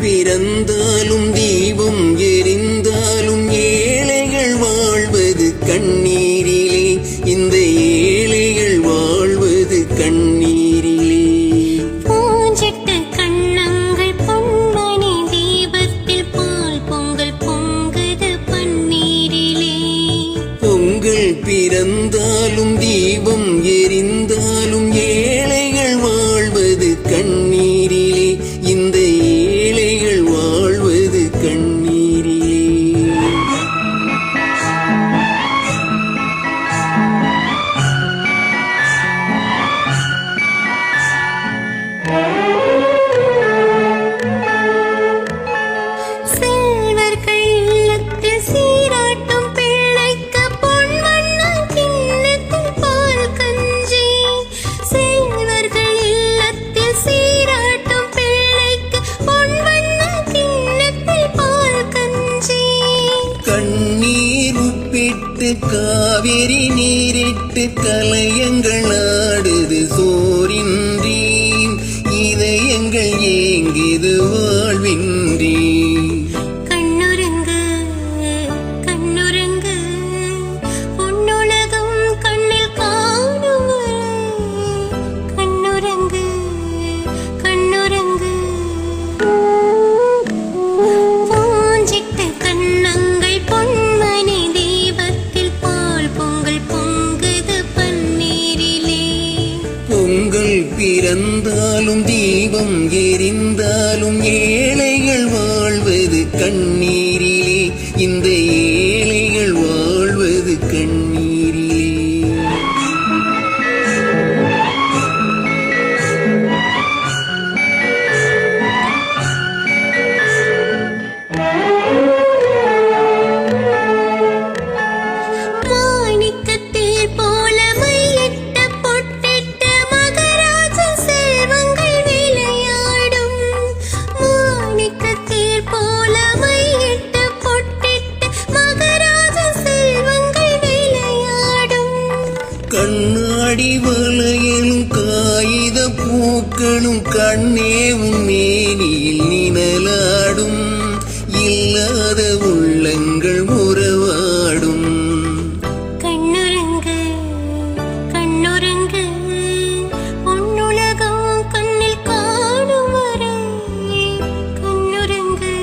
பிறந்தாலும் தீபம் எரிந்தாலும் ஏழைகள் வாழ்வது கண்ணீரிலே, இந்த ஏழைகள் வாழ்வது கண்ணீரிலே. பூஞ்சிட்ட கண்ணங்கள் பொன்மணி தீபத்தில் பால் பொங்கல் பொங்குது பன்னீரிலே. பொங்கல் பிறந்தாலும் தீபம் எரிந்தாலும் ஏழைகள் வாழ்வது கண்ணீரிலே, இந்த ஏழைகள் வாழ்வது கண்ணீரிலே. செல்வர்கள் இல்லத்தில் சீராட்டும் பிள்ளைக்கு பொன் வண்ண கிண்ணத்தில் பால் கஞ்சி. செல்வர்கள் இல்லத்தில் சீராட்டும் பிள்ளைக்கு பொன் வண்ண கிண்ணத்தில் பால் கஞ்சி. கண்ணீர் உப்பிட்டு காவிரி நீரிட்டு கலையங்கள் ஆடுது சோரின்றி, இதயங்கள் ஏங்கிது வாழ்வின்றி. கண்ணுறங்கு கண்ணுறங்கு உன்னுலகம் கண்ணில் காணும் வரை. கண்ணுறங்கு கண்ணுறங்கு பூஞ்சிட்ட கண்ணங்கள் பொன்மணி தீபத்தில் பால் பொங்கல் பொங்குது பன்னீரிலே. பொங்கல் பிறந்தாலும் தீபம் எரிந்தாலும் ஏழைகள் வாழ்வது கண்ணீரிலே, இந்த ஏழைகள் வாழ்வது கண்ணீரிலே. மாணிக்கத்தில் போல மையிட்ட பொட்டிட்ட மகராஜ செல்வங்கள் விளையாடும். மாணிக்கத்தில் போல மையிட்ட பொட்டிட்ட மகராஜ செல்வங்கள் விளையாடும். கண்ணாடி வளையலும் காகித பூக்களும் கண்ணே உன் மேனியில் நிழலாடும், இல்லாத உள்ளங்கள் உறவாடும். கண்ணுறங்கு கண்ணுறங்கு உன்னுலகம் கண்ணில் காணும் வரை. கண்ணுறங்கு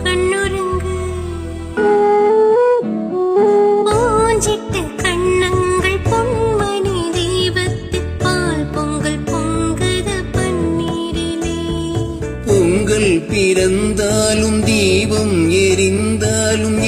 கண்ணுறங்கு பூஞ்சிட்ட கண்ணங்கள் பொன்மணி தீபத்தில் பால் பொங்கல் பொங்குது பன்னீரிலே. பொங்கல் பிறந்தாலும் தீபம் எரிந்தாலும்